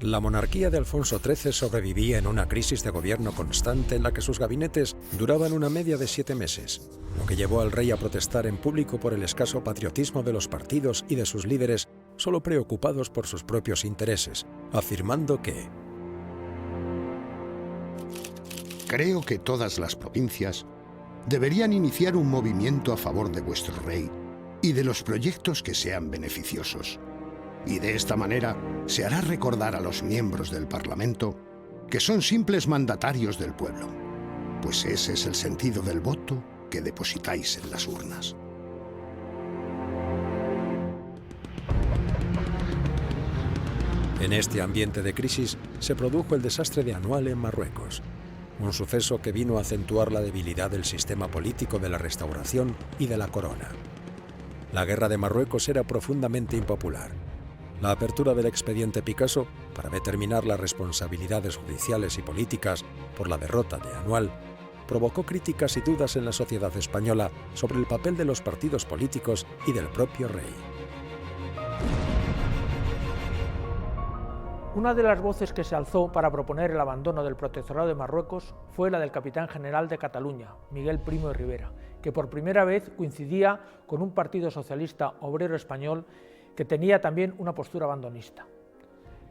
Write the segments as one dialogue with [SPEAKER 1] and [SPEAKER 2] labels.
[SPEAKER 1] La monarquía de Alfonso XIII sobrevivía en una crisis de gobierno constante en la que sus gabinetes duraban una media de 7 meses, lo que llevó al rey a protestar en público por el escaso patriotismo de los partidos y de sus líderes, solo preocupados por sus propios intereses, afirmando que
[SPEAKER 2] creo que todas las provincias deberían iniciar un movimiento a favor de vuestro rey y de los proyectos que sean beneficiosos. Y de esta manera se hará recordar a los miembros del Parlamento que son simples mandatarios del pueblo, pues ese es el sentido del voto que depositáis en las urnas.
[SPEAKER 1] En este ambiente de crisis se produjo el desastre de Anual en Marruecos, un suceso que vino a acentuar la debilidad del sistema político de la Restauración y de la Corona. La guerra de Marruecos era profundamente impopular. La apertura del expediente Picasso para determinar las responsabilidades judiciales y políticas por la derrota de Anual provocó críticas y dudas en la sociedad española sobre el papel de los partidos políticos y del propio rey.
[SPEAKER 3] Una de las voces que se alzó para proponer el abandono del protectorado de Marruecos fue la del capitán general de Cataluña, Miguel Primo de Rivera, que por primera vez coincidía con un partido socialista obrero español que tenía también una postura abandonista.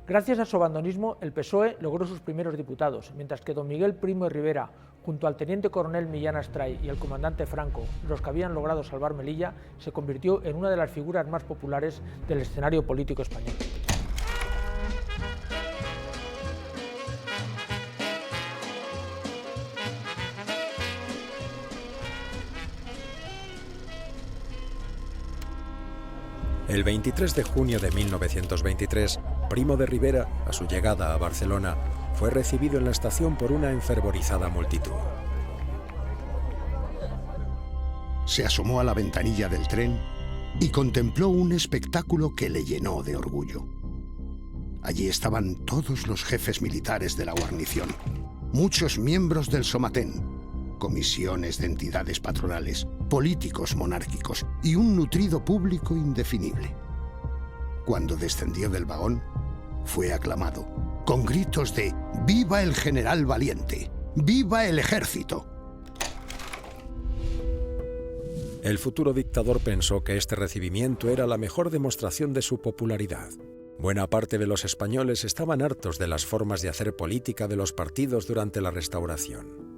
[SPEAKER 3] Gracias a su abandonismo, el PSOE logró sus primeros diputados, mientras que don Miguel Primo de Rivera, junto al teniente coronel Millán Astray y el comandante Franco, los que habían logrado salvar Melilla, se convirtió en una de las figuras más populares del escenario político español.
[SPEAKER 1] El 23 de junio de 1923, Primo de Rivera, a su llegada a Barcelona, fue recibido en la estación por una enfervorizada multitud.
[SPEAKER 2] Se asomó a la ventanilla del tren y contempló un espectáculo que le llenó de orgullo. Allí estaban todos los jefes militares de la guarnición, muchos miembros del Somatén, comisiones de entidades patronales, políticos monárquicos y un nutrido público indefinible. Cuando descendió del vagón, fue aclamado, con gritos de «¡Viva el general valiente! ¡Viva el ejército!».
[SPEAKER 1] El futuro dictador pensó que este recibimiento era la mejor demostración de su popularidad. Buena parte de los españoles estaban hartos de las formas de hacer política de los partidos durante la Restauración.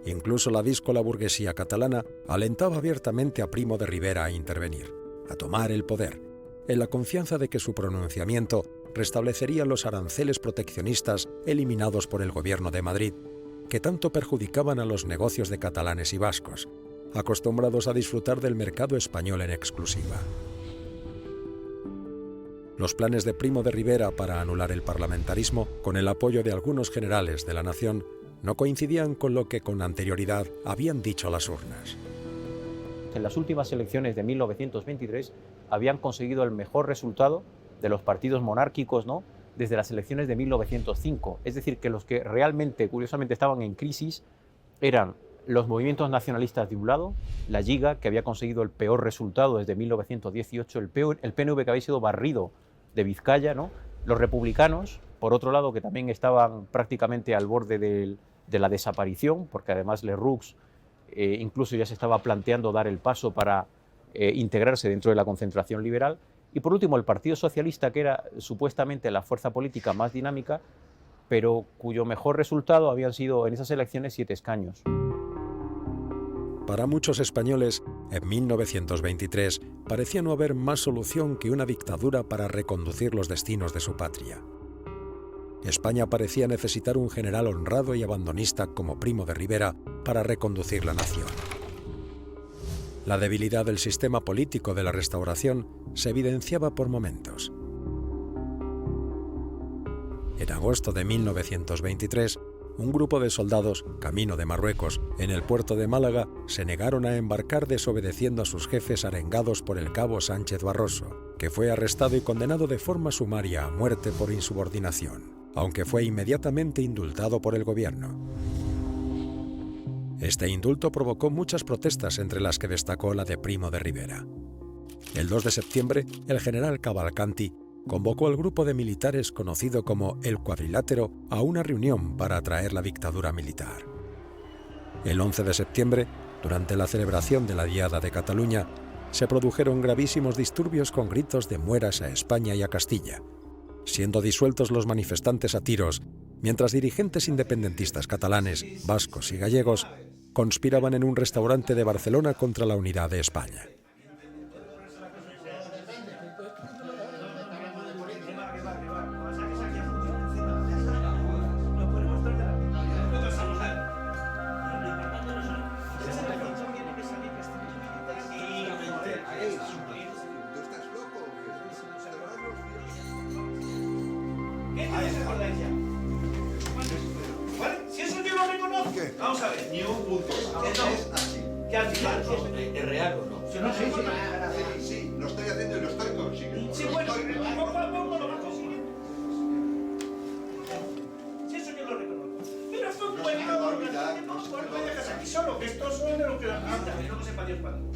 [SPEAKER 1] Incluso la díscola burguesía catalana alentaba abiertamente a Primo de Rivera a intervenir, a tomar el poder, en la confianza de que su pronunciamiento restablecería los aranceles proteccionistas eliminados por el gobierno de Madrid, que tanto perjudicaban a los negocios de catalanes y vascos, acostumbrados a disfrutar del mercado español en exclusiva. Los planes de Primo de Rivera para anular el parlamentarismo, con el apoyo de algunos generales de la nación, no coincidían con lo que con anterioridad habían dicho las urnas.
[SPEAKER 4] En las últimas elecciones de 1923 habían conseguido el mejor resultado de los partidos monárquicos, ¿no?, desde las elecciones de 1905. Es decir, que los que realmente, curiosamente, estaban en crisis eran los movimientos nacionalistas de un lado, la Lliga, que había conseguido el peor resultado desde 1918, el PNV, que había sido barrido de Vizcaya, ¿no?, los republicanos, por otro lado, que también estaban prácticamente al borde de la desaparición, porque además Lerroux incluso ya se estaba planteando dar el paso para integrarse dentro de la concentración liberal, y por último el Partido Socialista, que era supuestamente la fuerza política más dinámica, pero cuyo mejor resultado habían sido en esas elecciones 7 escaños.
[SPEAKER 1] Para muchos españoles, en 1923 parecía no haber más solución que una dictadura para reconducir los destinos de su patria. España parecía necesitar un general honrado y abandonista como Primo de Rivera para reconducir la nación. La debilidad del sistema político de la Restauración se evidenciaba por momentos. En agosto de 1923, un grupo de soldados, camino de Marruecos, en el puerto de Málaga, se negaron a embarcar desobedeciendo a sus jefes arengados por el cabo Sánchez Barroso, que fue arrestado y condenado de forma sumaria a muerte por insubordinación, aunque fue inmediatamente indultado por el gobierno. Este indulto provocó muchas protestas, entre las que destacó la de Primo de Rivera. El 2 de septiembre, el general Cavalcanti convocó al grupo de militares conocido como el Cuadrilátero a una reunión para atraer la dictadura militar. El 11 de septiembre, durante la celebración de la Diada de Cataluña, se produjeron gravísimos disturbios con gritos de mueras a España y a Castilla, siendo disueltos los manifestantes a tiros, mientras dirigentes independentistas catalanes, vascos y gallegos conspiraban en un restaurante de Barcelona contra la unidad de España.
[SPEAKER 5] Si eso yo lo reconozco, vamos a ver. Ni un punto. Es así. Que al final es real o no. Si no, sí, lo estoy haciendo y lo estoy consiguiendo. Sí, bueno, poco a poco lo va consiguiendo. Si eso yo lo reconozco. Pero fue un buen organización. No dejas aquí solo, que estos son de lo que la pinta. Que no sepa Dios cuándo.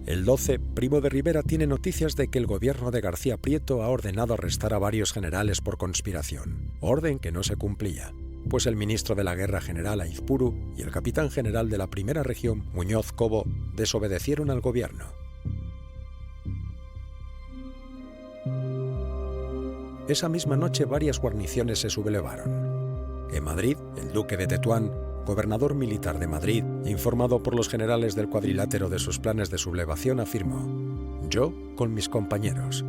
[SPEAKER 1] El 12, Primo de Rivera tiene noticias de que el gobierno de García Prieto ha ordenado arrestar a varios generales por conspiración, orden que no se cumplía, pues el ministro de la Guerra General Aizpuru y el capitán general de la Primera Región, Muñoz Cobo, desobedecieron al gobierno. Esa misma noche varias guarniciones se sublevaron. En Madrid, el duque de Tetuán, gobernador militar de Madrid, informado por los generales del Cuadrilátero de sus planes de sublevación, afirmó: «Yo con mis compañeros».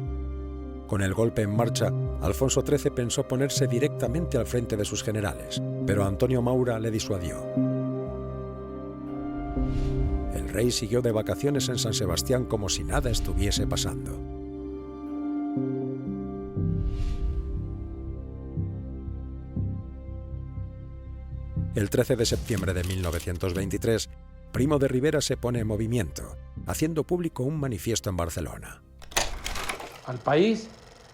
[SPEAKER 1] Con el golpe en marcha, Alfonso XIII pensó ponerse directamente al frente de sus generales, pero Antonio Maura le disuadió. El rey siguió de vacaciones en San Sebastián como si nada estuviese pasando. El 13 de septiembre de 1923, Primo de Rivera se pone en movimiento, haciendo público un manifiesto en Barcelona.
[SPEAKER 6] Al país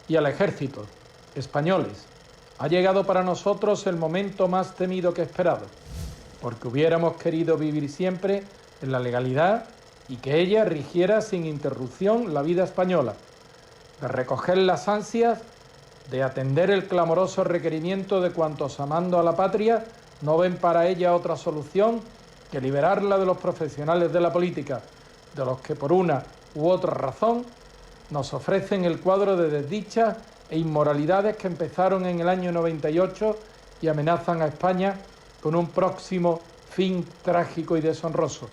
[SPEAKER 6] y al ejército españoles ha llegado para nosotros el momento más temido que esperado, porque hubiéramos querido vivir siempre en la legalidad y que ella rigiera sin interrupción la vida española, de recoger las ansias, de atender el clamoroso requerimiento de cuantos amando a la patria no ven para ella otra solución que liberarla de los profesionales de la política, de los que por una u otra razón nos ofrecen el cuadro de desdichas e inmoralidades que empezaron en el año 98 y amenazan a España con un próximo fin trágico y deshonroso.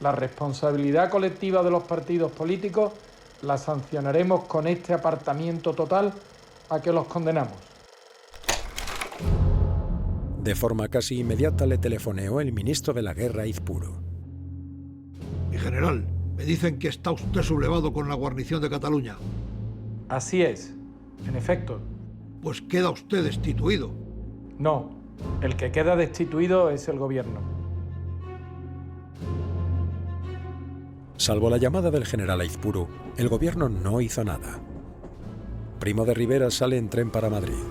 [SPEAKER 6] La responsabilidad colectiva de los partidos políticos la sancionaremos con este apartamiento total a que los condenamos.
[SPEAKER 1] De forma casi inmediata le telefoneó el ministro de la Guerra Aizpuru.
[SPEAKER 7] Mi general, me dicen que está usted sublevado con la guarnición de Cataluña.
[SPEAKER 6] Así es, en efecto.
[SPEAKER 7] Pues queda usted destituido.
[SPEAKER 6] No, el que queda destituido es el gobierno.
[SPEAKER 1] Salvo la llamada del general Aizpuru, el gobierno no hizo nada. Primo de Rivera sale en tren para Madrid.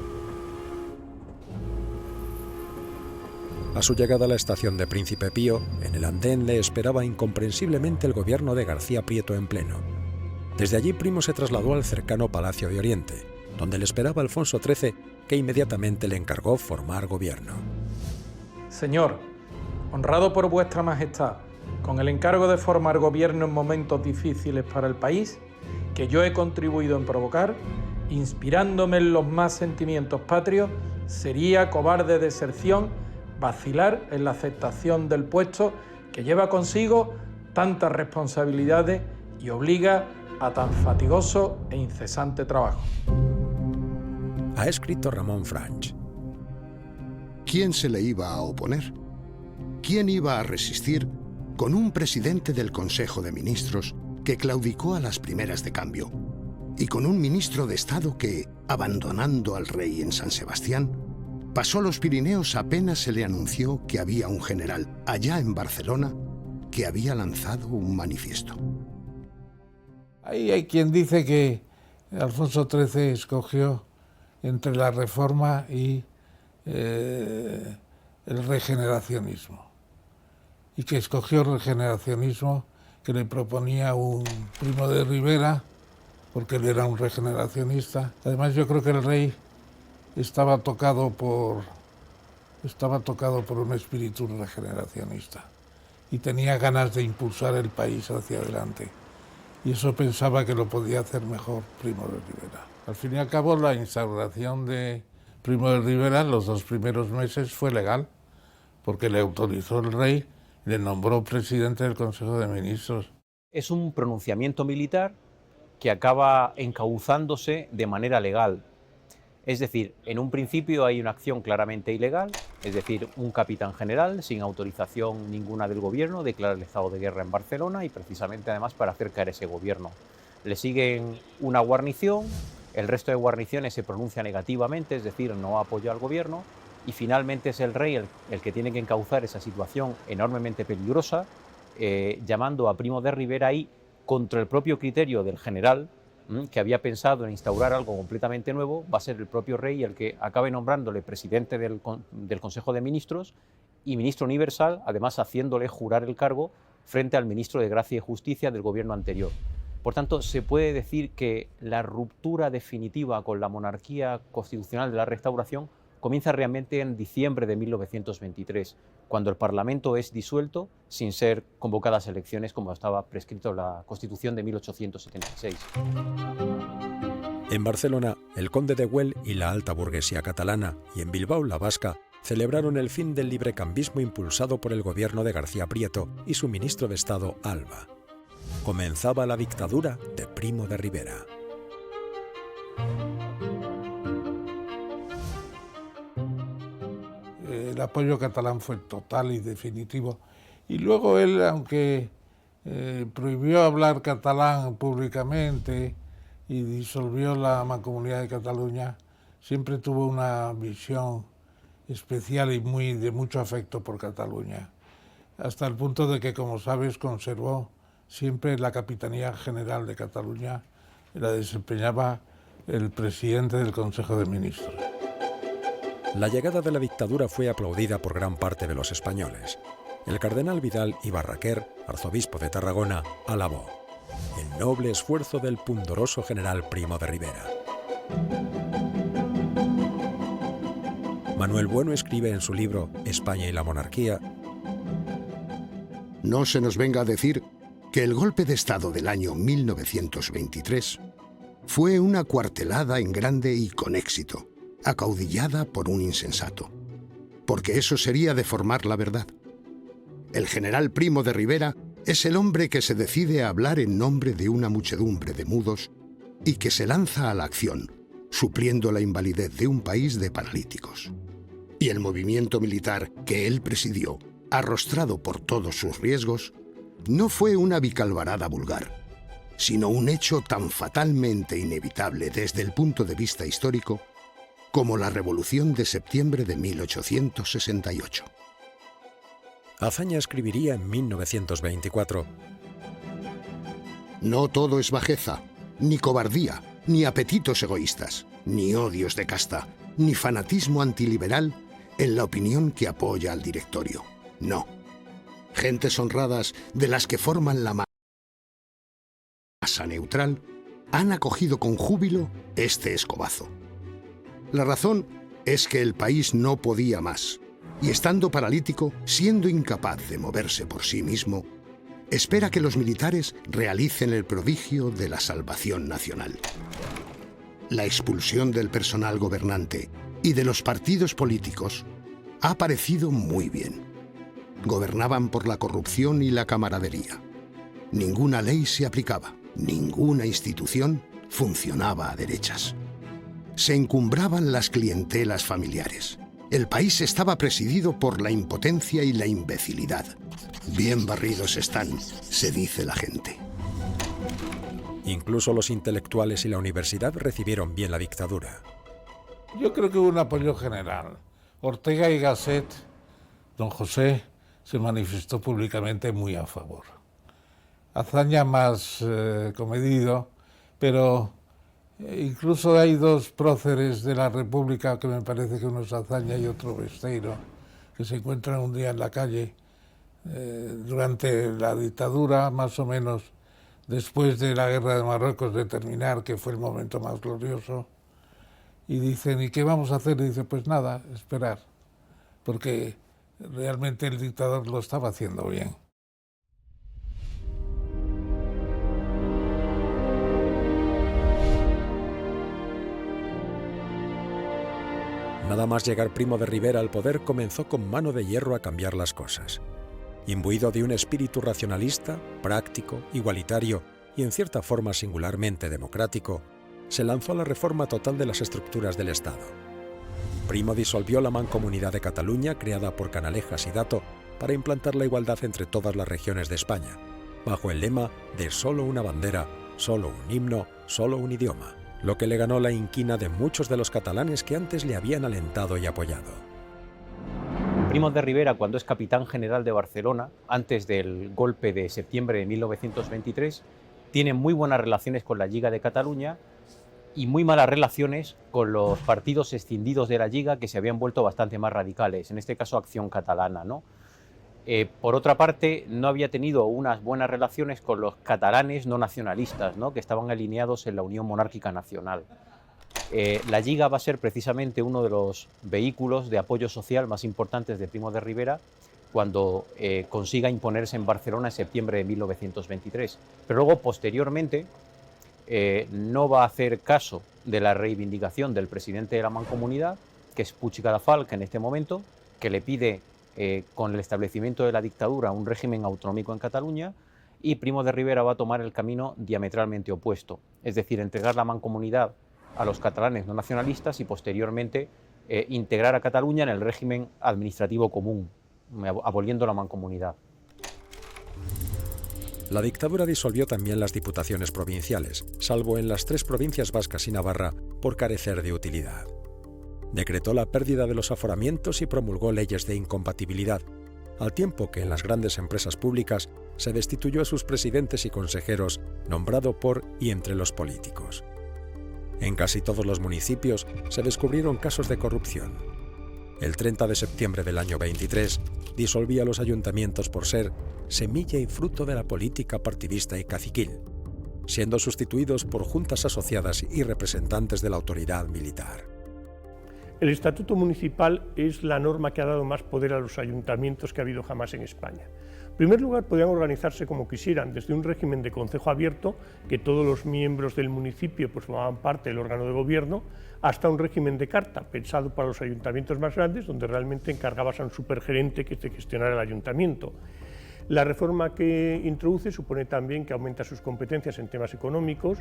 [SPEAKER 1] A su llegada a la estación de Príncipe Pío, en el andén le esperaba incomprensiblemente el gobierno de García Prieto en pleno. Desde allí Primo se trasladó al cercano Palacio de Oriente, donde le esperaba Alfonso XIII, que inmediatamente le encargó formar gobierno.
[SPEAKER 6] Señor, honrado por vuestra majestad, con el encargo de formar gobierno en momentos difíciles para el país, que yo he contribuido en provocar, inspirándome en los más sentimientos patrios, sería cobarde deserción vacilar en la aceptación del puesto que lleva consigo tantas responsabilidades y obliga a tan fatigoso e incesante trabajo.
[SPEAKER 1] Ha escrito Ramón Franch.
[SPEAKER 2] ¿Quién se le iba a oponer? ¿Quién iba a resistir con un presidente del Consejo de Ministros que claudicó a las primeras de cambio y con un ministro de Estado que, abandonando al rey en San Sebastián, Pasó los Pirineos apenas se le anunció que había un general allá en Barcelona que había lanzado un manifiesto.
[SPEAKER 8] Ahí hay quien dice que Alfonso XIII escogió entre la Reforma y el regeneracionismo, y que escogió el regeneracionismo, que le proponía un Primo de Rivera, porque él era un regeneracionista. Además, yo creo que el rey estaba tocado por un espíritu regeneracionista y tenía ganas de impulsar el país hacia adelante. Y eso pensaba que lo podía hacer mejor Primo de Rivera. Al fin y al cabo, la instauración de Primo de Rivera en los 2 primeros meses fue legal, porque le autorizó el rey y le nombró presidente del Consejo de Ministros.
[SPEAKER 4] Es un pronunciamiento militar que acaba encauzándose de manera legal. Es decir, en un principio hay una acción claramente ilegal, es decir, un capitán general sin autorización ninguna del gobierno declara el estado de guerra en Barcelona y precisamente además para hacer caer ese gobierno. Le siguen una guarnición, el resto de guarniciones se pronuncia negativamente, es decir, no apoya al gobierno, y finalmente es el rey el que tiene que encauzar esa situación enormemente peligrosa, llamando a Primo de Rivera y contra el propio criterio del general, que había pensado en instaurar algo completamente nuevo, va a ser el propio rey el que acabe nombrándole presidente del Consejo de Ministros y ministro universal, además haciéndole jurar el cargo frente al ministro de Gracia y Justicia del gobierno anterior. Por tanto, se puede decir que la ruptura definitiva con la monarquía constitucional de la Restauración comienza realmente en diciembre de 1923, cuando el Parlamento es disuelto sin ser convocadas elecciones como estaba prescrito en la Constitución de 1876.
[SPEAKER 1] En Barcelona, el conde de Güell y la alta burguesía catalana, y en Bilbao, la vasca, celebraron el fin del librecambismo impulsado por el gobierno de García Prieto y su ministro de Estado, Alba. Comenzaba la dictadura de Primo de Rivera.
[SPEAKER 8] El apoyo catalán fue total y definitivo. Y luego él, aunque prohibió hablar catalán públicamente y disolvió la Mancomunidad de Cataluña, siempre tuvo una visión especial y de mucho afecto por Cataluña, hasta el punto de que, como sabes, conservó siempre la Capitanía General de Cataluña, la desempeñaba el presidente del Consejo de Ministros.
[SPEAKER 1] La llegada de la dictadura fue aplaudida por gran parte de los españoles. El cardenal Vidal y Barraquer, arzobispo de Tarragona, alabó el noble esfuerzo del pundoroso general Primo de Rivera. Manuel Bueno escribe en su libro España y la monarquía:
[SPEAKER 2] no se nos venga a decir que el golpe de Estado del año 1923 fue una cuartelada en grande y con éxito, acaudillada por un insensato, porque eso sería deformar la verdad. El general Primo de Rivera es el hombre que se decide a hablar en nombre de una muchedumbre de mudos y que se lanza a la acción, supliendo la invalidez de un país de paralíticos. Y el movimiento militar que él presidió, arrostrado por todos sus riesgos, no fue una bicalvarada vulgar, sino un hecho tan fatalmente inevitable desde el punto de vista histórico como la Revolución de septiembre de 1868.
[SPEAKER 1] Azaña escribiría en 1924:
[SPEAKER 2] no todo es bajeza, ni cobardía, ni apetitos egoístas, ni odios de casta, ni fanatismo antiliberal en la opinión que apoya al directorio. No. Gentes honradas de las que forman la masa neutral han acogido con júbilo este escobazo. La razón es que el país no podía más, y estando paralítico, siendo incapaz de moverse por sí mismo, espera que los militares realicen el prodigio de la salvación nacional. La expulsión del personal gobernante y de los partidos políticos ha parecido muy bien. Gobernaban por la corrupción y la camaradería. Ninguna ley se aplicaba, ninguna institución funcionaba a derechas. Se encumbraban las clientelas familiares. El país estaba presidido por la impotencia y la imbecilidad. Bien barridos están, se dice la gente.
[SPEAKER 1] Incluso los intelectuales y la universidad recibieron bien la dictadura.
[SPEAKER 8] Yo creo que hubo un apoyo general, Ortega y Gasset, don José se manifestó públicamente muy a favor. Azaña más comedido, pero incluso hay dos próceres de la República que me parece que uno es Azaña y otro Besteiro, que se encuentran un día en la calle durante la dictadura, más o menos después de la guerra de Marruecos de terminar, que fue el momento más glorioso, y dicen, ¿y qué vamos a hacer? Y dice, pues nada, esperar, porque realmente el dictador lo estaba haciendo bien.
[SPEAKER 1] Nada más llegar Primo de Rivera al poder, comenzó con mano de hierro a cambiar las cosas. Imbuido de un espíritu racionalista, práctico, igualitario y en cierta forma singularmente democrático, se lanzó a la reforma total de las estructuras del Estado. Primo disolvió la Mancomunidad de Cataluña, creada por Canalejas y Dato, para implantar la igualdad entre todas las regiones de España, bajo el lema de solo una bandera, solo un himno, solo un idioma, lo que le ganó la inquina de muchos de los catalanes que antes le habían alentado y apoyado.
[SPEAKER 4] Primo de Rivera, cuando es capitán general de Barcelona, antes del golpe de septiembre de 1923, tiene muy buenas relaciones con la Lliga de Cataluña y muy malas relaciones con los partidos escindidos de la Lliga, que se habían vuelto bastante más radicales, en este caso Acción Catalana, ¿no? Por otra parte, no había tenido unas buenas relaciones con los catalanes no nacionalistas, ¿no?, que estaban alineados en la Unión Monárquica Nacional. La Lliga va a ser precisamente uno de los vehículos de apoyo social más importantes de Primo de Rivera cuando consiga imponerse en Barcelona en septiembre de 1923. Pero luego, posteriormente, no va a hacer caso de la reivindicación del presidente de la Mancomunidad, que es Puig i Cadafalch en este momento, que le pide, con el establecimiento de la dictadura, un régimen autonómico en Cataluña, y Primo de Rivera va a tomar el camino diametralmente opuesto, es decir, entregar la Mancomunidad a los catalanes no nacionalistas y posteriormente integrar a Cataluña en el régimen administrativo común, aboliendo la Mancomunidad.
[SPEAKER 1] La dictadura disolvió también las diputaciones provinciales, salvo en las 3 provincias vascas y Navarra, por carecer de utilidad. Decretó la pérdida de los aforamientos y promulgó leyes de incompatibilidad, al tiempo que en las grandes empresas públicas se destituyó a sus presidentes y consejeros, nombrado por y entre los políticos. En casi todos los municipios se descubrieron casos de corrupción. El 30 de septiembre del año 23 disolvía los ayuntamientos por ser semilla y fruto de la política partidista y caciquil, siendo sustituidos por juntas asociadas y representantes de la autoridad militar.
[SPEAKER 9] El Estatuto Municipal es la norma que ha dado más poder a los ayuntamientos que ha habido jamás en España. En primer lugar, podían organizarse como quisieran, desde un régimen de concejo abierto, que todos los miembros del municipio formaban parte del órgano de gobierno, hasta un régimen de carta, pensado para los ayuntamientos más grandes, donde realmente encargabas a un supergerente que te gestionara el ayuntamiento. La reforma que introduce supone también que aumenta sus competencias en temas económicos.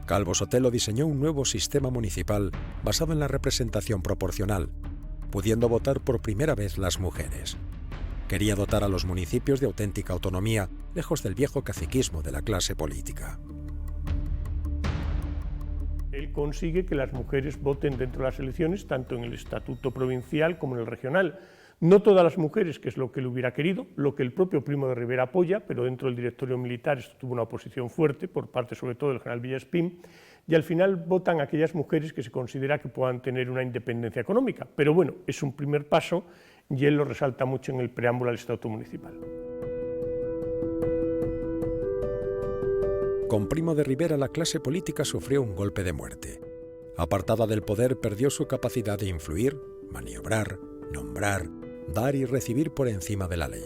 [SPEAKER 1] Calvo Sotelo diseñó un nuevo sistema municipal basado en la representación proporcional, pudiendo votar por primera vez las mujeres. Quería dotar a los municipios de auténtica autonomía, lejos del viejo caciquismo de la clase política.
[SPEAKER 9] Él consigue que las mujeres voten dentro de las elecciones, tanto en el estatuto provincial como en el regional. No todas las mujeres, que es lo que él hubiera querido, lo que el propio Primo de Rivera apoya, pero dentro del directorio militar esto tuvo una oposición fuerte, por parte sobre todo del general Villespín, y al final votan aquellas mujeres que se considera que puedan tener una independencia económica. Pero bueno, es un primer paso y él lo resalta mucho en el preámbulo del Estatuto Municipal.
[SPEAKER 1] Con Primo de Rivera la clase política sufrió un golpe de muerte. Apartada del poder, perdió su capacidad de influir, maniobrar, nombrar, dar y recibir por encima de la ley.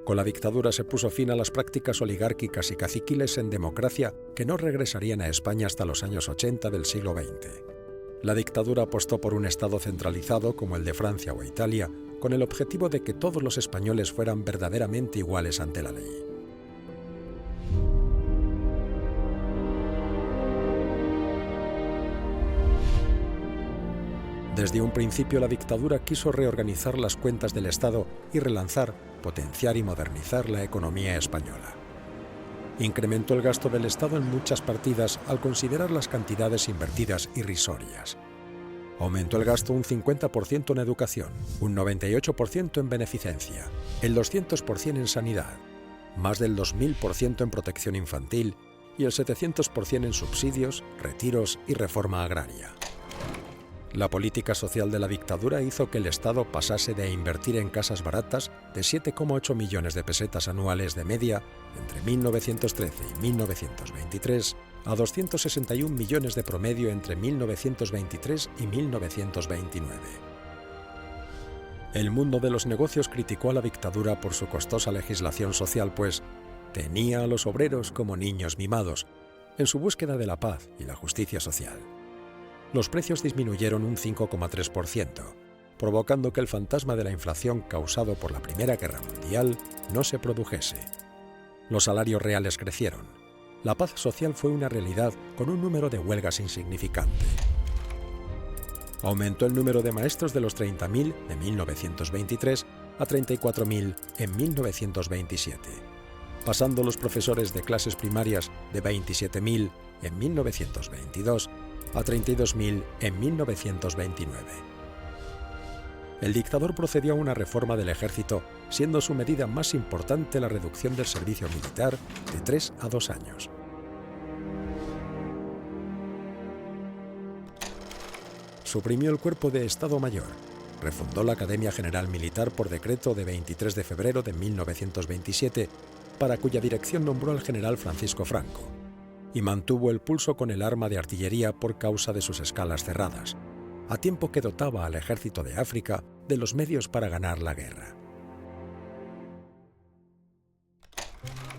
[SPEAKER 1] Con la dictadura se puso fin a las prácticas oligárquicas y caciquiles en democracia que no regresarían a España hasta los años 80 del siglo XX. La dictadura apostó por un Estado centralizado como el de Francia o Italia, con el objetivo de que todos los españoles fueran verdaderamente iguales ante la ley. Desde un principio la dictadura quiso reorganizar las cuentas del Estado y relanzar, potenciar y modernizar la economía española. Incrementó el gasto del Estado en muchas partidas al considerar las cantidades invertidas irrisorias. Aumentó el gasto un 50% en educación, un 98% en beneficencia, el 200% en sanidad, más del 2000% en protección infantil y el 700% en subsidios, retiros y reforma agraria. La política social de la dictadura hizo que el Estado pasase de invertir en casas baratas de 7,8 millones de pesetas anuales de media entre 1913 y 1923 a 261 millones de promedio entre 1923 y 1929. El mundo de los negocios criticó a la dictadura por su costosa legislación social, pues tenía a los obreros como niños mimados en su búsqueda de la paz y la justicia social. Los precios disminuyeron un 5,3%, provocando que el fantasma de la inflación causado por la Primera Guerra Mundial no se produjese. Los salarios reales crecieron. La paz social fue una realidad con un número de huelgas insignificante. Aumentó el número de maestros de los 30.000 de 1923 a 34.000 en 1927, pasando los profesores de clases primarias de 27.000 en 1922 a 32.000 en 1929. El dictador procedió a una reforma del ejército, siendo su medida más importante la reducción del servicio militar de 3 a 2 años. Suprimió el cuerpo de Estado Mayor, refundó la Academia General Militar por decreto de 23 de febrero de 1927, para cuya dirección nombró al general Francisco Franco, y mantuvo el pulso con el arma de artillería por causa de sus escalas cerradas, a tiempo que dotaba al ejército de África de los medios para ganar la guerra.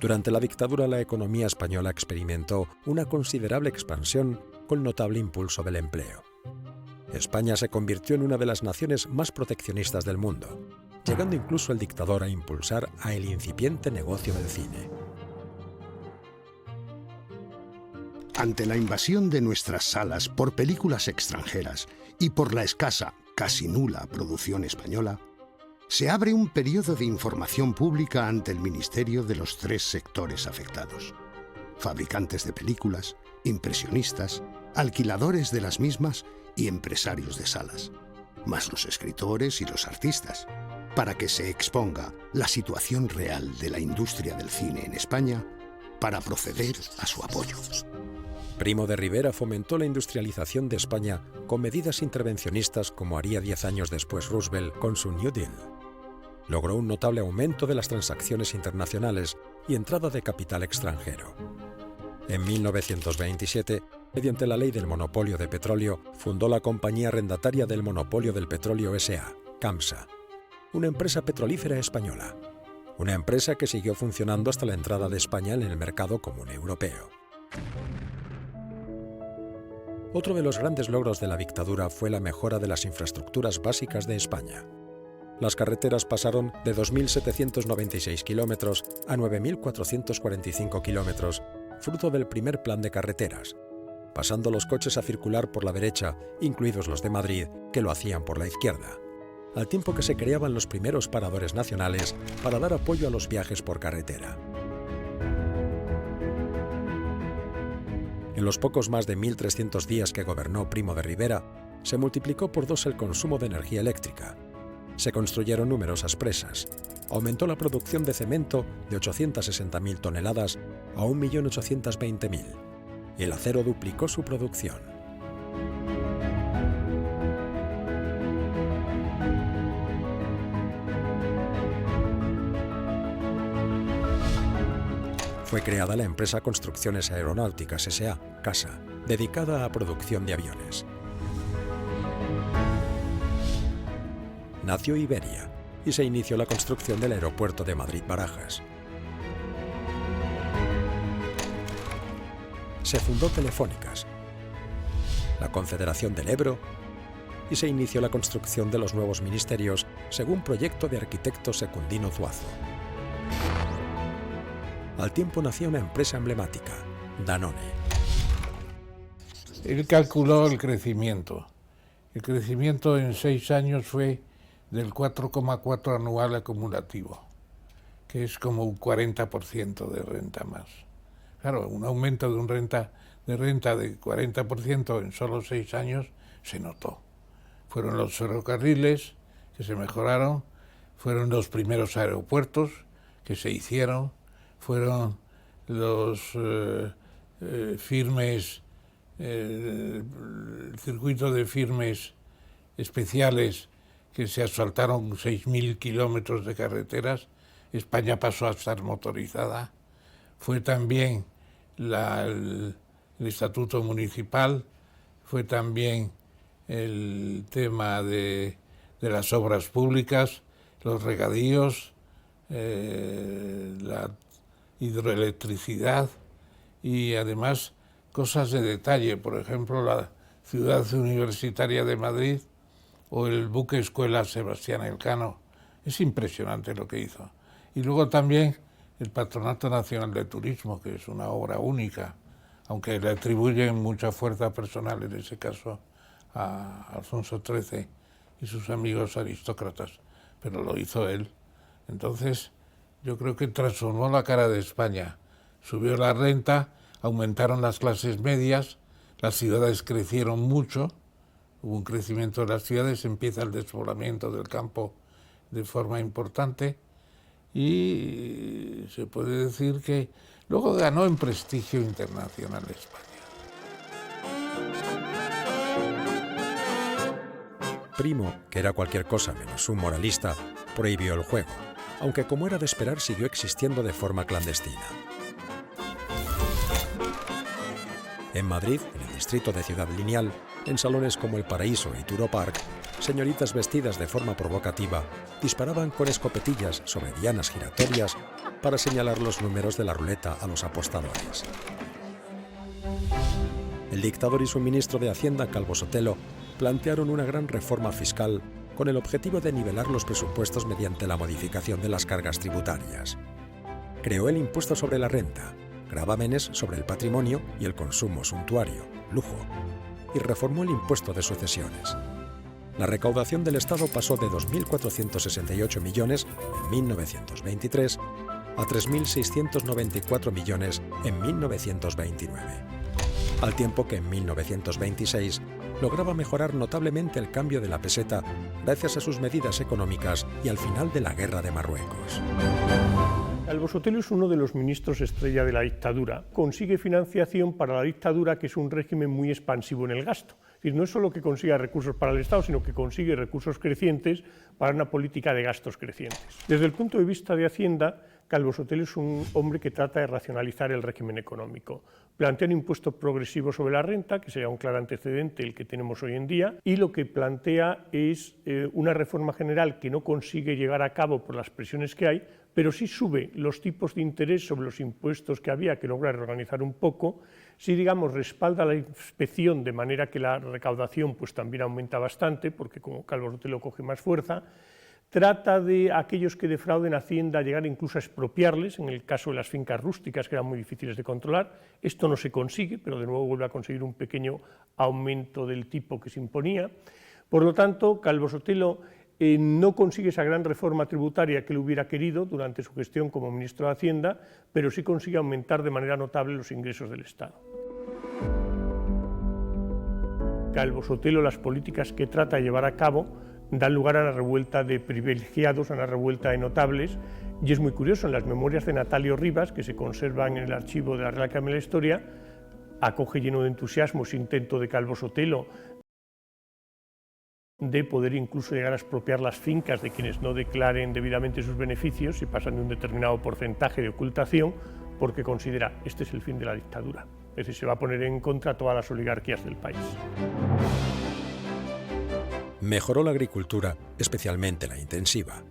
[SPEAKER 1] Durante la dictadura, la economía española experimentó una considerable expansión con notable impulso del empleo. España se convirtió en una de las naciones más proteccionistas del mundo, llegando incluso el dictador a impulsar a el incipiente negocio del cine.
[SPEAKER 2] Ante la invasión de nuestras salas por películas extranjeras y por la escasa, casi nula producción española, se abre un periodo de información pública ante el Ministerio de los 3 sectores afectados: fabricantes de películas, impresionistas, alquiladores de las mismas y empresarios de salas, más los escritores y los artistas, para que se exponga la situación real de la industria del cine en España para proceder a su apoyo.
[SPEAKER 1] Primo de Rivera fomentó la industrialización de España con medidas intervencionistas como haría 10 años después Roosevelt con su New Deal. Logró un notable aumento de las transacciones internacionales y entrada de capital extranjero. En 1927, mediante la Ley del Monopolio de Petróleo, fundó la Compañía Arrendataria del Monopolio del Petróleo S.A., CAMSA, una empresa petrolífera española, una empresa que siguió funcionando hasta la entrada de España en el mercado común europeo. Otro de los grandes logros de la dictadura fue la mejora de las infraestructuras básicas de España. Las carreteras pasaron de 2.796 kilómetros a 9.445 kilómetros, fruto del primer plan de carreteras, pasando los coches a circular por la derecha, incluidos los de Madrid, que lo hacían por la izquierda, al tiempo que se creaban los primeros paradores nacionales para dar apoyo a los viajes por carretera. En los pocos más de 1.300 días que gobernó Primo de Rivera, se multiplicó por 2 el consumo de energía eléctrica. Se construyeron numerosas presas, aumentó la producción de cemento de 860.000 toneladas a 1.820.000, y el acero duplicó su producción. Fue creada la empresa Construcciones Aeronáuticas S.A., CASA, dedicada a producción de aviones. Nació Iberia y se inició la construcción del aeropuerto de Madrid-Barajas. Se fundó Telefónicas, la Confederación del Ebro, y se inició la construcción de los nuevos ministerios según proyecto de arquitecto Secundino Zuazo. Al tiempo nació una empresa emblemática, Danone.
[SPEAKER 8] Él calculó el crecimiento El crecimiento en 6 años fue del 4,4 anual acumulativo, que es como un 40% de renta más. Claro, un aumento de renta de 40% en solo 6 años se notó. Fueron los ferrocarriles que se mejoraron, fueron los primeros aeropuertos que se hicieron, fueron los el circuito de firmes especiales que se asfaltaron 6.000 kilómetros de carreteras. España pasó a estar motorizada. Fue también el estatuto municipal, fue también el tema de las obras públicas, los regadíos, la hidroelectricidad y además cosas de detalle, por ejemplo la Ciudad Universitaria de Madrid o el buque escuela Sebastián Elcano. Es impresionante lo que hizo. Y luego también el Patronato Nacional de Turismo, que es una obra única, aunque le atribuyen mucha fuerza personal en ese caso a Alfonso XIII y sus amigos aristócratas, pero lo hizo él. Entonces, yo creo que transformó la cara de España. Subió la renta, aumentaron las clases medias, las ciudades crecieron mucho, hubo un crecimiento de las ciudades, empieza el despoblamiento del campo de forma importante y se puede decir que luego ganó en prestigio internacional España.
[SPEAKER 1] Primo, que era cualquier cosa menos un moralista, prohibió el juego, aunque como era de esperar siguió existiendo de forma clandestina. En Madrid, en el distrito de Ciudad Lineal, en salones como El Paraíso y Turo Park, señoritas vestidas de forma provocativa disparaban con escopetillas sobre dianas giratorias para señalar los números de la ruleta a los apostadores. El dictador y su ministro de Hacienda, Calvo Sotelo, plantearon una gran reforma fiscal con el objetivo de nivelar los presupuestos mediante la modificación de las cargas tributarias. Creó el impuesto sobre la renta, gravámenes sobre el patrimonio y el consumo suntuario, lujo, y reformó el impuesto de sucesiones. La recaudación del Estado pasó de 2.468 millones en 1923 a 3.694 millones en 1929, al tiempo que en 1926 lograba mejorar notablemente el cambio de la peseta gracias a sus medidas económicas y al final de la Guerra de Marruecos.
[SPEAKER 9] Calvo Sotelo es uno de los ministros estrella de la dictadura. Consigue financiación para la dictadura, que es un régimen muy expansivo en el gasto. Es decir, no es solo que consiga recursos para el Estado, sino que consigue recursos crecientes para una política de gastos crecientes. Desde el punto de vista de Hacienda, Calvo Sotelo es un hombre que trata de racionalizar el régimen económico. Plantea un impuesto progresivo sobre la renta, que sería un claro antecedente el que tenemos hoy en día, y lo que plantea es una reforma general que no consigue llegar a cabo por las presiones que hay, pero sí sube los tipos de interés sobre los impuestos que había, que logra reorganizar un poco, sí, digamos, respalda la inspección de manera que la recaudación pues también aumenta bastante, porque como Calvo Sotelo coge más fuerza, trata de aquellos que defrauden Hacienda llegar incluso a expropiarles, en el caso de las fincas rústicas, que eran muy difíciles de controlar. Esto no se consigue, pero de nuevo vuelve a conseguir un pequeño aumento del tipo que se imponía. Por lo tanto, Calvo Sotelo no consigue esa gran reforma tributaria que él hubiera querido durante su gestión como ministro de Hacienda, pero sí consigue aumentar de manera notable los ingresos del Estado. Calvo Sotelo, las políticas que trata de llevar a cabo dan lugar a una revuelta de privilegiados, a una revuelta de notables, y es muy curioso, en las memorias de Natalio Rivas, que se conservan en el archivo de la Real Academia de la Historia, acoge lleno de entusiasmo ese intento de Calvo Sotelo de poder incluso llegar a expropiar las fincas de quienes no declaren debidamente sus beneficios y pasan de un determinado porcentaje de ocultación, porque considera este es el fin de la dictadura. Es decir, se va a poner en contra todas las oligarquías del país.
[SPEAKER 1] Mejoró la agricultura, especialmente la intensiva.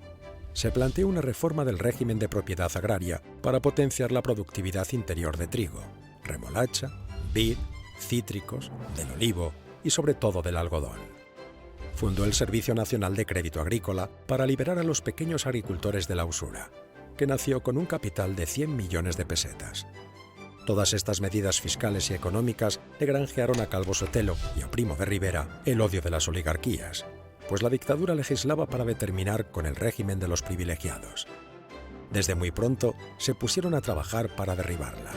[SPEAKER 1] Se planteó una reforma del régimen de propiedad agraria para potenciar la productividad interior de trigo, remolacha, vid, cítricos, del olivo y sobre todo del algodón. Fundó el Servicio Nacional de Crédito Agrícola para liberar a los pequeños agricultores de la usura, que nació con un capital de 100 millones de pesetas. Todas estas medidas fiscales y económicas le granjearon a Calvo Sotelo y a Primo de Rivera el odio de las oligarquías, pues la dictadura legislaba para determinar con el régimen de los privilegiados. Desde muy pronto se pusieron a trabajar para derribarla.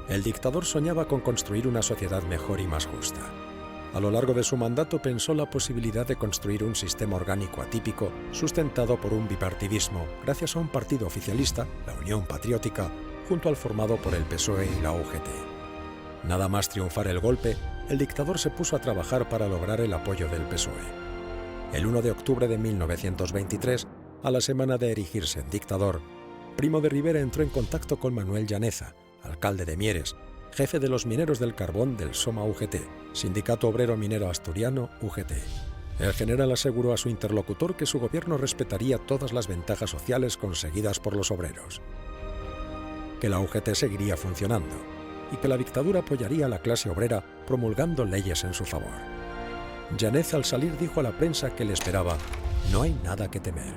[SPEAKER 1] El dictador soñaba con construir una sociedad mejor y más justa. A lo largo de su mandato pensó la posibilidad de construir un sistema orgánico atípico sustentado por un bipartidismo gracias a un partido oficialista, la Unión Patriótica, junto al formado por el PSOE y la UGT. Nada más triunfar el golpe, el dictador se puso a trabajar para lograr el apoyo del PSOE. El 1 de octubre de 1923, a la semana de erigirse en dictador, Primo de Rivera entró en contacto con Manuel Llaneza, alcalde de Mieres, jefe de los mineros del carbón del SOMA-UGT, Sindicato Obrero Minero Asturiano UGT. El general aseguró a su interlocutor que su gobierno respetaría todas las ventajas sociales conseguidas por los obreros, que la UGT seguiría funcionando y que la dictadura apoyaría a la clase obrera promulgando leyes en su favor. Llaneza al salir dijo a la prensa que le esperaba: "No hay nada que temer".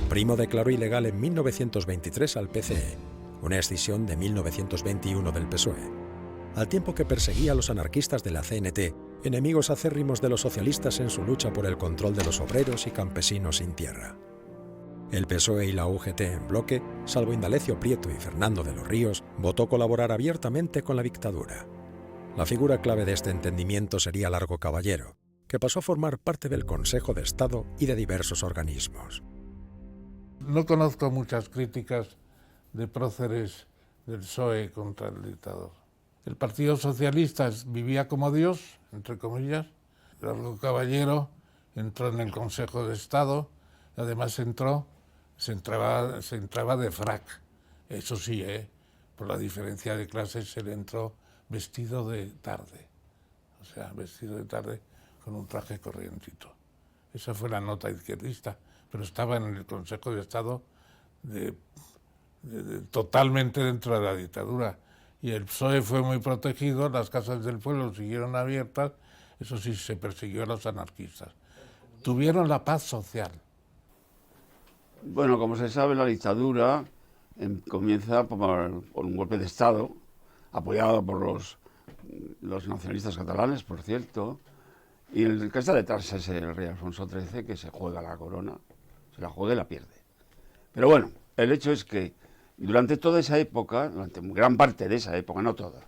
[SPEAKER 1] Primo declaró ilegal en 1923 al PCE, una escisión de 1921 del PSOE, al tiempo que perseguía a los anarquistas de la CNT, enemigos acérrimos de los socialistas en su lucha por el control de los obreros y campesinos sin tierra. El PSOE y la UGT en bloque, salvo Indalecio Prieto y Fernando de los Ríos, votó colaborar abiertamente con la dictadura. La figura clave de este entendimiento sería Largo Caballero, que pasó a formar parte del Consejo de Estado y de diversos organismos.
[SPEAKER 8] No conozco muchas críticas de próceres del PSOE contra el dictador. El Partido Socialista vivía como Dios, entre comillas. Largo Caballero entró en el Consejo de Estado, además se entraba de frac. Eso sí, por la diferencia de clases se le entró vestido de tarde. O sea, vestido de tarde con un traje corrientito. Esa fue la nota izquierdista, pero estaba en el Consejo de Estado totalmente dentro de la dictadura. Y el PSOE fue muy protegido, las casas del pueblo siguieron abiertas, eso sí, se persiguió a los anarquistas. Tuvieron la paz social.
[SPEAKER 10] Bueno, como se sabe, la dictadura comienza por un golpe de Estado, apoyado por los nacionalistas catalanes, por cierto, y el que está detrás es el rey Alfonso XIII, que se juega la corona, se la juega y la pierde. Pero bueno, el hecho es que durante toda esa época, durante gran parte de esa época, no toda,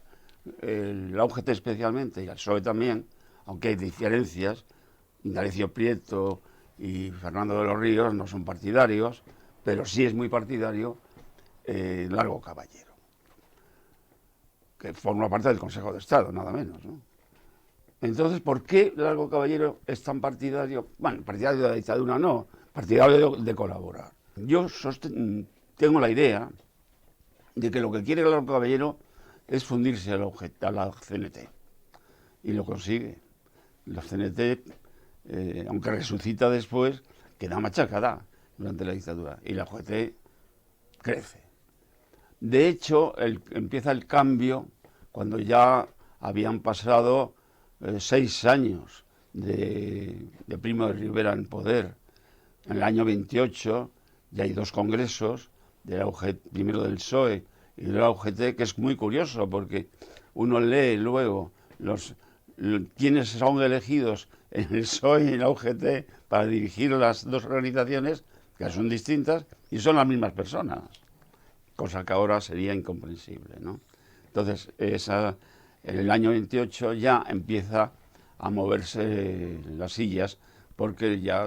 [SPEAKER 10] la UGT especialmente y el PSOE también, aunque hay diferencias, Indalecio Prieto y Fernando de los Ríos no son partidarios, pero sí es muy partidario Largo Caballero, que forma parte del Consejo de Estado, nada menos, ¿no? Entonces, ¿por qué Largo Caballero es tan partidario? Bueno, partidario de la dictadura no, partidario de colaborar. Yo tengo la idea de que lo que quiere Largo Caballero es fundirse a la CNT. Y lo consigue. La CNT, aunque resucita después, queda machacada durante la dictadura. Y la UGT crece. De hecho, empieza el cambio cuando ya habían pasado 6 años de Primo de Rivera en poder. En el año 28 ya hay 2 congresos, de la UGT, primero del PSOE y de la UGT, que es muy curioso porque uno lee luego quiénes son elegidos en el PSOE y en la UGT para dirigir las 2 organizaciones, que son distintas y son las mismas personas, cosa que ahora sería incomprensible, ¿no? Entonces, en el año 28 ya empieza a moverse las sillas, porque ya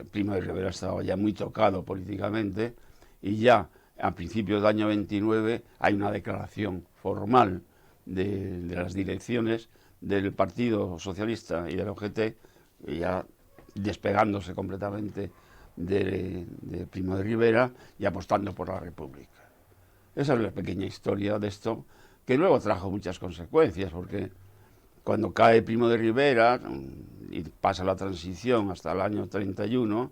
[SPEAKER 10] Primo de Rivera estaba ya muy tocado políticamente, y ya a principios del año 29 hay una declaración formal de las direcciones del Partido Socialista y de la UGT, ya despegándose completamente de Primo de Rivera y apostando por la República. Esa es la pequeña historia de esto, que luego trajo muchas consecuencias, porque cuando cae Primo de Rivera y pasa la transición hasta el año 31,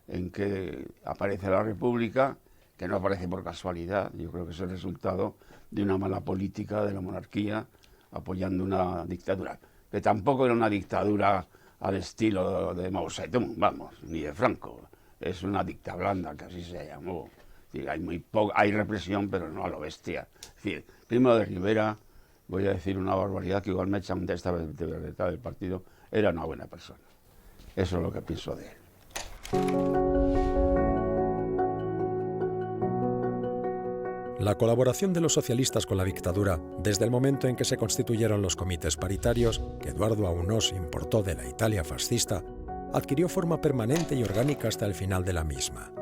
[SPEAKER 10] en que aparece la República, que no aparece por casualidad, yo creo que es el resultado de una mala política de la monarquía apoyando una dictadura, que tampoco era una dictadura al estilo de Mao Zedong, vamos, ni de Franco, es una dicta blanda, que así se llamó. Es decir, hay represión, pero no a lo bestia. Es decir, Primo de Rivera, voy a decir una barbaridad que igual me echan de esta verdad del partido, era una buena persona. Eso es lo que pienso de él.
[SPEAKER 1] La colaboración de los socialistas con la dictadura, desde el momento en que se constituyeron los comités paritarios, que Eduardo Aunós importó de la Italia fascista, adquirió forma permanente y orgánica hasta el final de la misma.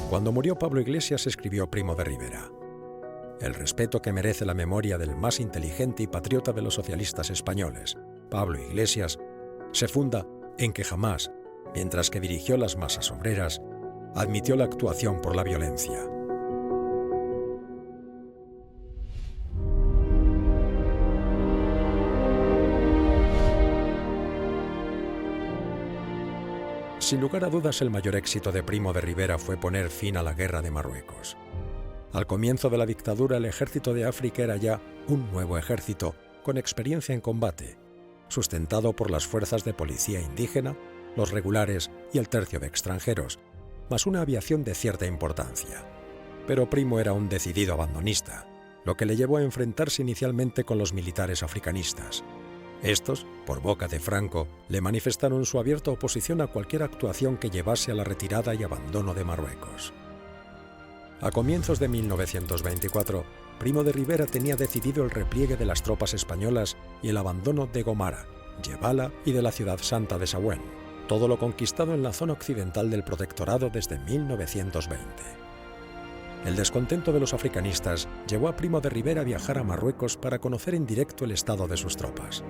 [SPEAKER 1] Cuando murió Pablo Iglesias, escribió Primo de Rivera: el respeto que merece la memoria del más inteligente y patriota de los socialistas españoles, Pablo Iglesias, se funda en que jamás, mientras que dirigió las masas obreras, admitió la actuación por la violencia. Sin lugar a dudas, el mayor éxito de Primo de Rivera fue poner fin a la guerra de Marruecos. Al comienzo de la dictadura, el ejército de África era ya un nuevo ejército, con experiencia en combate, sustentado por las fuerzas de policía indígena, los regulares y el tercio de extranjeros, más una aviación de cierta importancia. Pero Primo era un decidido abandonista, lo que le llevó a enfrentarse inicialmente con los militares africanistas. Estos, por boca de Franco, le manifestaron su abierta oposición a cualquier actuación que llevase a la retirada y abandono de Marruecos. A comienzos de 1924, Primo de Rivera tenía decidido el repliegue de las tropas españolas y el abandono de Gomara, Yebala y de la ciudad santa de Sawen, todo lo conquistado en la zona occidental del protectorado desde 1920. El descontento de los africanistas llevó a Primo de Rivera a viajar a Marruecos para conocer en directo el estado de sus tropas.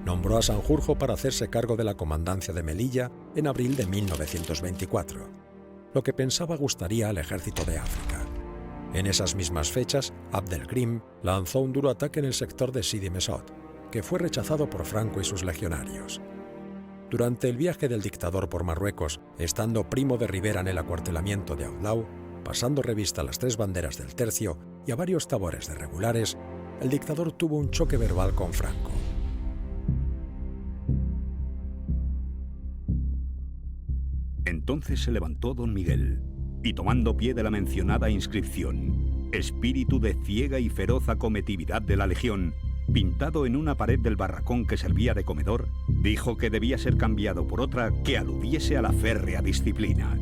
[SPEAKER 1] Nombró a Sanjurjo para hacerse cargo de la comandancia de Melilla en abril de 1924, lo que pensaba gustaría al ejército de África. En esas mismas fechas, Abdelkrim lanzó un duro ataque en el sector de Sidi Mesot, que fue rechazado por Franco y sus legionarios. Durante el viaje del dictador por Marruecos, estando Primo de Rivera en el acuartelamiento de Outlaw, pasando revista a las 3 banderas del tercio y a varios tabores de regulares, el dictador tuvo un choque verbal con Franco.
[SPEAKER 11] Entonces se levantó don Miguel, y tomando pie de la mencionada inscripción, espíritu de ciega y feroz acometividad de la legión, pintado en una pared del barracón que servía de comedor, dijo que debía ser cambiado por otra que aludiese a la férrea disciplina.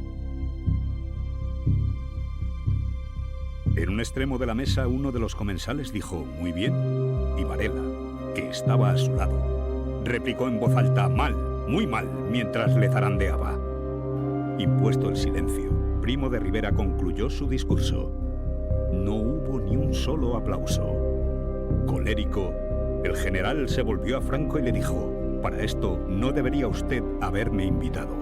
[SPEAKER 11] En un extremo de la mesa, uno de los comensales dijo, muy bien, y Varela, que estaba a su lado, replicó en voz alta, mal, muy mal, mientras le zarandeaba. Impuesto el silencio, Primo de Rivera concluyó su discurso. No hubo ni un solo aplauso. Colérico, el general se volvió a Franco y le dijo, para esto no debería usted haberme invitado.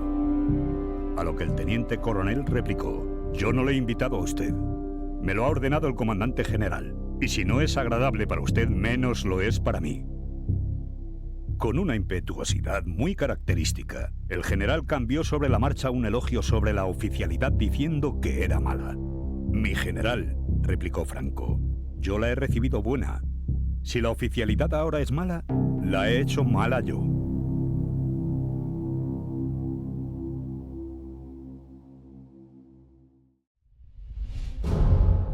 [SPEAKER 11] A lo que el teniente coronel replicó, yo no le he invitado a usted. Me lo ha ordenado el comandante general, y si no es agradable para usted, menos lo es para mí. Con una impetuosidad muy característica, el general cambió sobre la marcha un elogio sobre la oficialidad diciendo que era mala. Mi general, replicó Franco, yo la he recibido buena. Si la oficialidad ahora es mala, la he hecho mala yo.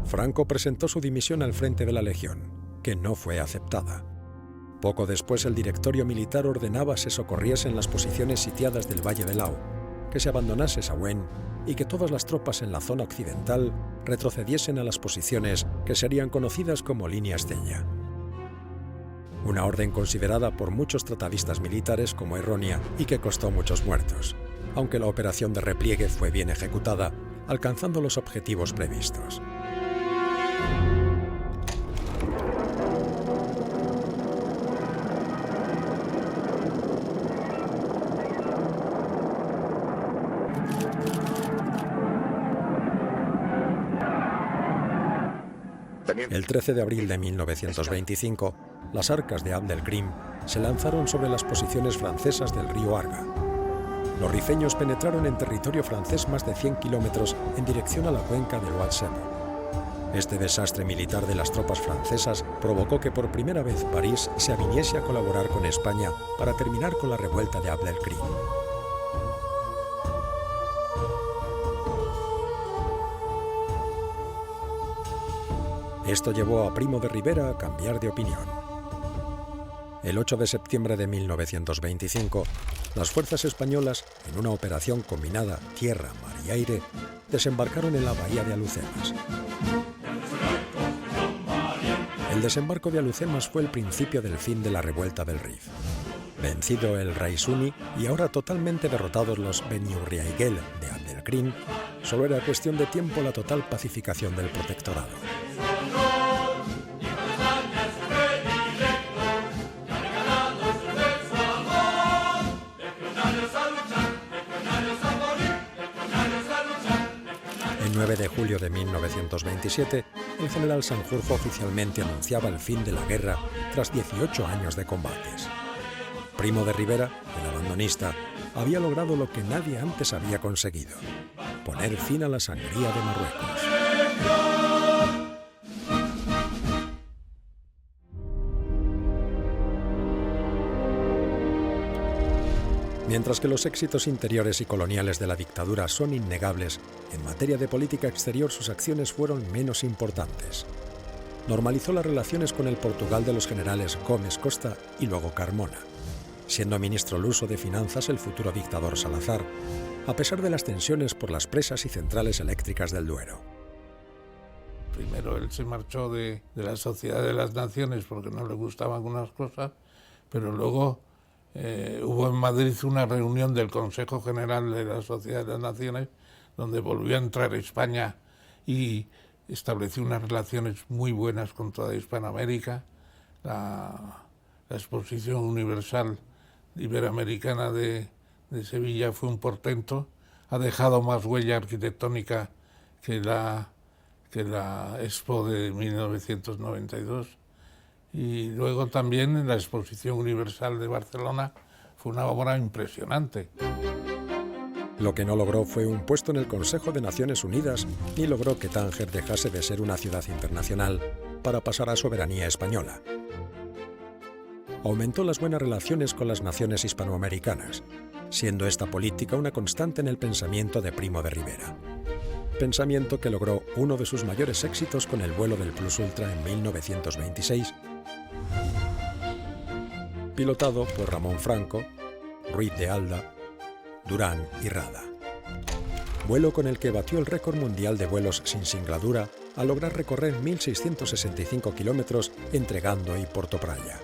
[SPEAKER 1] Franco presentó su dimisión al frente de la Legión, que no fue aceptada. Poco después, el directorio militar ordenaba se socorriesen las posiciones sitiadas del Valle de Lau, que se abandonase Sawen y que todas las tropas en la zona occidental retrocediesen a las posiciones que serían conocidas como línea Estella. Una orden considerada por muchos tratadistas militares como errónea y que costó muchos muertos, aunque la operación de repliegue fue bien ejecutada, alcanzando los objetivos previstos. El 13 de abril de 1925, las arcas de Abd el-Krim se lanzaron sobre las posiciones francesas del río Arga. Los rifeños penetraron en territorio francés más de 100 kilómetros en dirección a la cuenca del Loire-Sable. Este desastre militar de las tropas francesas provocó que por primera vez París se aviniese a colaborar con España para terminar con la revuelta de Abd el-Krim. Esto llevó a Primo de Rivera a cambiar de opinión. El 8 de septiembre de 1925, las fuerzas españolas, en una operación combinada tierra, mar y aire, desembarcaron en la bahía de Alhucemas. El desembarco de Alhucemas fue el principio del fin de la revuelta del Rif. Vencido el rey Suni y ahora totalmente derrotados los Beni Urriaiguel de Abd el-Krim, solo era cuestión de tiempo la total pacificación del protectorado. El 9 de julio de 1927, el general Sanjurjo oficialmente anunciaba el fin de la guerra tras 18 años de combates. Primo de Rivera, el abandonista, había logrado lo que nadie antes había conseguido: poner fin a la sangría de Marruecos. Mientras que los éxitos interiores y coloniales de la dictadura son innegables, en materia de política exterior sus acciones fueron menos importantes. Normalizó las relaciones con el Portugal de los generales Gómez Costa y luego Carmona, siendo ministro luso de Finanzas el futuro dictador Salazar, a pesar de las tensiones por las presas y centrales eléctricas del Duero.
[SPEAKER 8] Primero él se marchó de la Sociedad de las Naciones porque no le gustaban algunas cosas, pero luego hubo en Madrid una reunión del Consejo General de la Sociedad de las Naciones donde volvió a entrar España y estableció unas relaciones muy buenas con toda Hispanoamérica. La Exposición Universal Iberoamericana de Sevilla fue un portento, ha dejado más huella arquitectónica que la Expo de 1992. Y luego también en la Exposición Universal de Barcelona fue una obra impresionante.
[SPEAKER 1] Lo que no logró fue un puesto en el Consejo de Naciones Unidas, ni logró que Tánger dejase de ser una ciudad internacional para pasar a soberanía española. Aumentó las buenas relaciones con las naciones hispanoamericanas, siendo esta política una constante en el pensamiento de Primo de Rivera. Pensamiento que logró uno de sus mayores éxitos con el vuelo del Plus Ultra en 1926, pilotado por Ramón Franco, Ruiz de Alda, Durán y Rada. Vuelo con el que batió el récord mundial de vuelos sin singladura al lograr recorrer 1.665 kilómetros entre Gando y Porto Praya.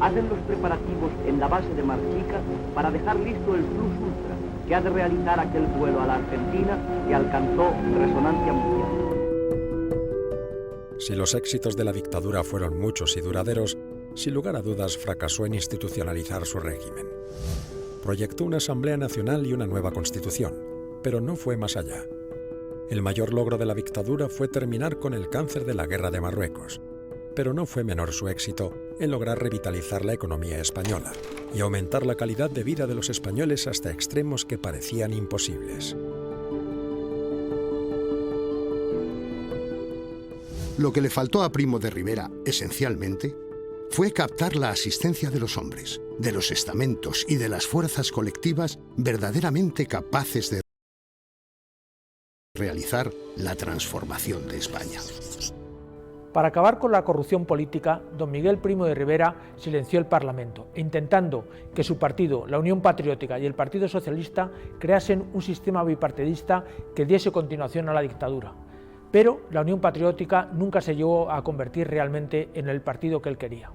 [SPEAKER 12] Hacen los preparativos en la base de Marchica para dejar listo el Plus Ultra, que ha de realizar aquel vuelo a la Argentina que alcanzó resonancia mundial.
[SPEAKER 1] Si los éxitos de la dictadura fueron muchos y duraderos, sin lugar a dudas fracasó en institucionalizar su régimen. Proyectó una Asamblea Nacional y una nueva Constitución, pero no fue más allá. El mayor logro de la dictadura fue terminar con el cáncer de la guerra de Marruecos, pero no fue menor su éxito en lograr revitalizar la economía española y aumentar la calidad de vida de los españoles hasta extremos que parecían imposibles.
[SPEAKER 2] Lo que le faltó a Primo de Rivera, esencialmente, fue captar la asistencia de los hombres, de los estamentos y de las fuerzas colectivas verdaderamente capaces de realizar la transformación de España.
[SPEAKER 3] Para acabar con la corrupción política, don Miguel Primo de Rivera silenció el Parlamento, intentando que su partido, la Unión Patriótica y el Partido Socialista creasen un sistema bipartidista que diese continuación a la dictadura. Pero la Unión Patriótica nunca se llegó a convertir realmente en el partido que él quería.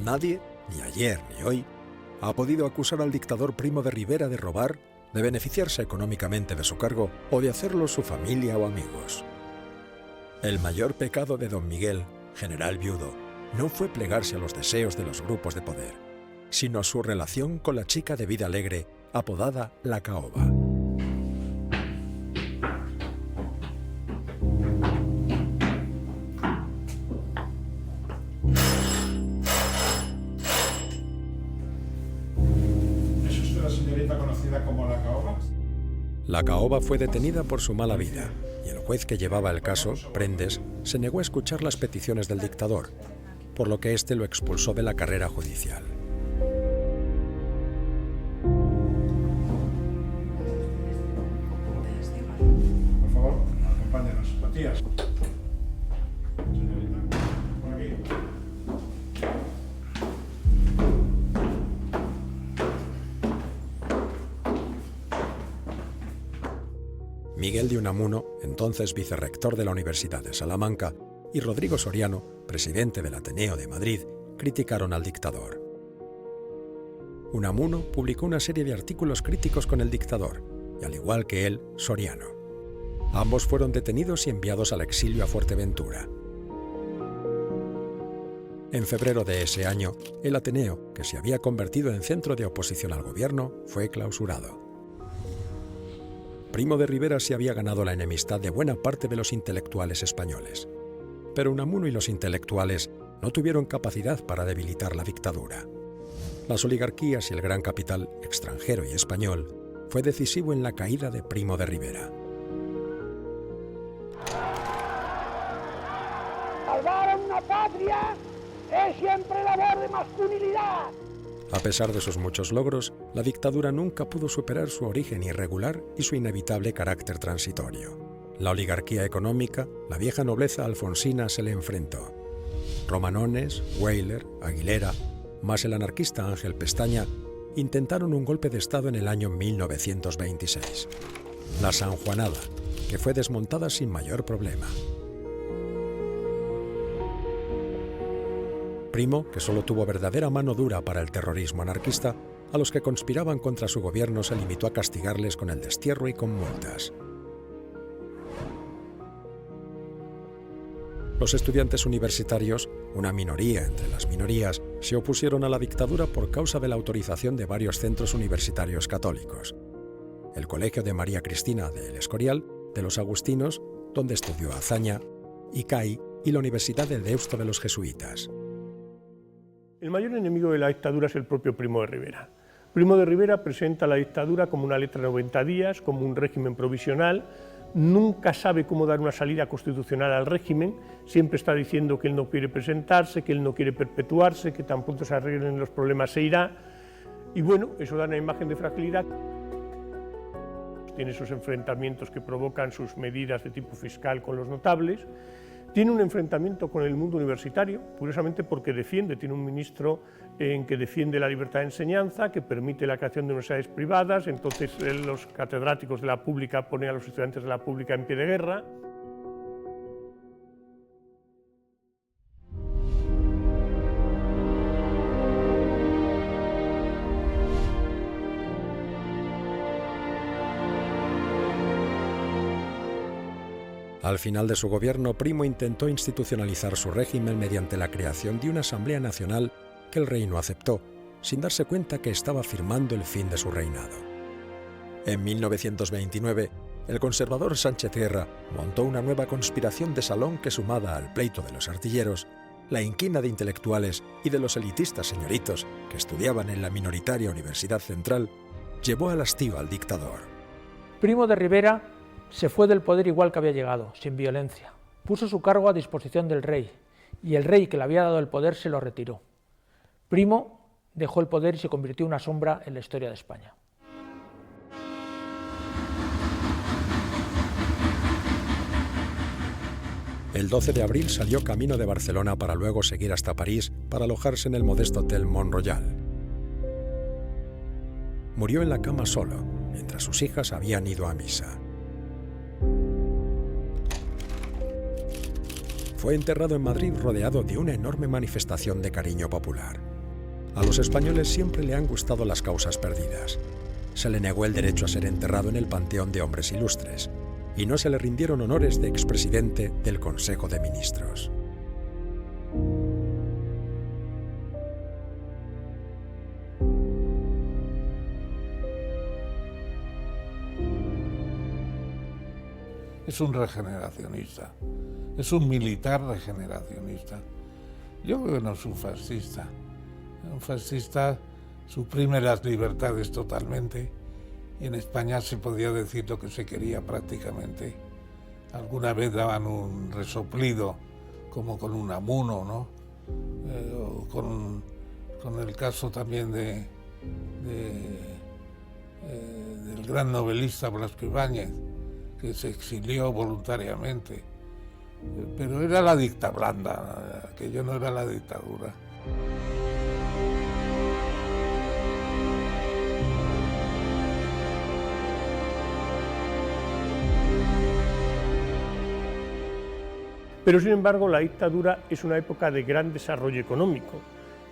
[SPEAKER 1] Nadie, ni ayer ni hoy, ha podido acusar al dictador Primo de Rivera de robar, de beneficiarse económicamente de su cargo o de hacerlo su familia o amigos. El mayor pecado de don Miguel, general viudo, no fue plegarse a los deseos de los grupos de poder, sino su relación con la chica de vida alegre, apodada La Caoba.
[SPEAKER 8] ¿Es usted la señorita conocida como La Caoba?
[SPEAKER 1] La Caoba fue detenida por su mala vida, y el juez que llevaba el caso, Prendes, se negó a escuchar las peticiones del dictador, por lo que éste lo expulsó de la carrera judicial.
[SPEAKER 8] Por favor, acompáñenos. Matías. Señorita, por aquí.
[SPEAKER 1] Miguel de Unamuno, entonces vicerrector de la Universidad de Salamanca, y Rodrigo Soriano, presidente del Ateneo de Madrid, criticaron al dictador. Unamuno publicó una serie de artículos críticos con el dictador, y al igual que él, Soriano. Ambos fueron detenidos y enviados al exilio a Fuerteventura. En febrero de ese año, el Ateneo, que se había convertido en centro de oposición al gobierno, fue clausurado. Primo de Rivera se había ganado la enemistad de buena parte de los intelectuales españoles, pero Unamuno y los intelectuales no tuvieron capacidad para debilitar la dictadura. Las oligarquías y el gran capital extranjero y español fue decisivo en la caída de Primo de Rivera.
[SPEAKER 13] Salvar a una patria es siempre labor de masculinidad.
[SPEAKER 1] A pesar de sus muchos logros, la dictadura nunca pudo superar su origen irregular y su inevitable carácter transitorio. La oligarquía económica, la vieja nobleza alfonsina se le enfrentó. Romanones, Weyler, Aguilera, más el anarquista Ángel Pestaña, intentaron un golpe de Estado en el año 1926. La Sanjuanada, que fue desmontada sin mayor problema. Primo, que solo tuvo verdadera mano dura para el terrorismo anarquista, a los que conspiraban contra su gobierno se limitó a castigarles con el destierro y con multas. Los estudiantes universitarios, una minoría entre las minorías, se opusieron a la dictadura por causa de la autorización de varios centros universitarios católicos. El Colegio de María Cristina de El Escorial, de los Agustinos, donde estudió Azaña, ICAI y la Universidad de Deusto de los Jesuitas.
[SPEAKER 9] El mayor enemigo de la dictadura es el propio Primo de Rivera. Primo de Rivera presenta la dictadura como una letra de 90 días, como un régimen provisional, nunca sabe cómo dar una salida constitucional al régimen, siempre está diciendo que él no quiere presentarse, que él no quiere perpetuarse, que tan pronto se arreglen los problemas se irá, y bueno, eso da una imagen de fragilidad. Tiene esos enfrentamientos que provocan sus medidas de tipo fiscal con los notables. Tiene un enfrentamiento con el mundo universitario, curiosamente porque tiene un ministro que defiende la libertad de enseñanza, que permite la creación de universidades privadas, entonces los catedráticos de la pública ponen a los estudiantes de la pública en pie de guerra.
[SPEAKER 1] Al final de su gobierno, Primo intentó institucionalizar su régimen mediante la creación de una Asamblea Nacional que el rey no aceptó, sin darse cuenta que estaba firmando el fin de su reinado. En 1929, el conservador Sánchez Guerra montó una nueva conspiración de salón que, sumada al pleito de los artilleros, la inquina de intelectuales y de los elitistas señoritos que estudiaban en la minoritaria Universidad Central, llevó al hastío al dictador.
[SPEAKER 3] Primo de Rivera se fue del poder igual que había llegado, sin violencia. Puso su cargo a disposición del rey, y el rey que le había dado el poder se lo retiró. Primo dejó el poder y se convirtió en una sombra en la historia de España.
[SPEAKER 1] El 12 de abril salió camino de Barcelona para luego seguir hasta París para alojarse en el modesto hotel Mont Royal. Murió en la cama solo, mientras sus hijas habían ido a misa. Fue enterrado en Madrid rodeado de una enorme manifestación de cariño popular. A los españoles siempre le han gustado las causas perdidas. se le negó el derecho a ser enterrado en el Panteón de Hombres Ilustres y no se le rindieron honores de expresidente del Consejo de Ministros.
[SPEAKER 8] Es un regeneracionista, es un militar regeneracionista. Yo creo que no es un fascista. Un fascista suprime las libertades totalmente y en España se podía decir lo que se quería prácticamente. Alguna vez daban un resoplido, como con Unamuno, ¿no? O con el caso también del gran novelista Blasco Ibáñez, que se exilió voluntariamente. Pero era la dicta blanda, aquello no era la dictadura.
[SPEAKER 9] Pero sin embargo la dictadura es una época de gran desarrollo económico,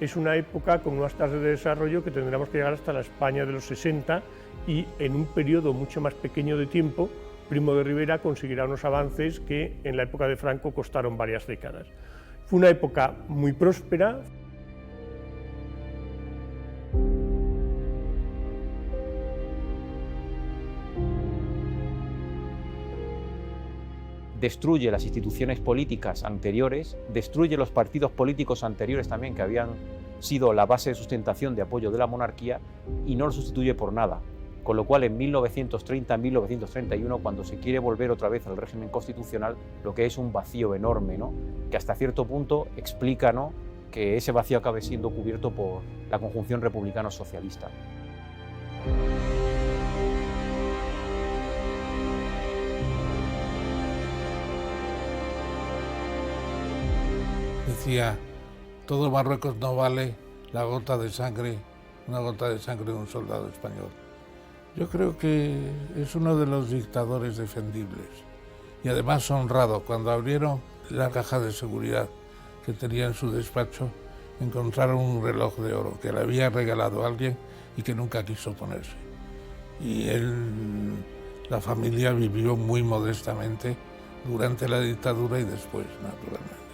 [SPEAKER 9] es una época con unas tasas de desarrollo que tendremos que llegar hasta la España de los 60 y en un periodo mucho más pequeño de tiempo Primo de Rivera conseguirá unos avances que en la época de Franco costaron varias décadas. Fue una época muy próspera.
[SPEAKER 4] Destruye las instituciones políticas anteriores, destruye los partidos políticos anteriores también que habían sido la base de sustentación de apoyo de la monarquía y no lo sustituye por nada. Con lo cual en 1930-1931, cuando se quiere volver otra vez al régimen constitucional, lo que es un vacío enorme, ¿no? Que hasta cierto punto explica, ¿no?, que ese vacío acabe siendo cubierto por la conjunción republicano-socialista.
[SPEAKER 8] Decía, todo Marruecos no vale la gota de sangre, una gota de sangre de un soldado español. Yo creo que es uno de los dictadores defendibles y además honrado. Cuando abrieron la caja de seguridad que tenía en su despacho, encontraron un reloj de oro que le había regalado a alguien y que nunca quiso ponerse. Y la familia vivió muy modestamente durante la dictadura y después, naturalmente.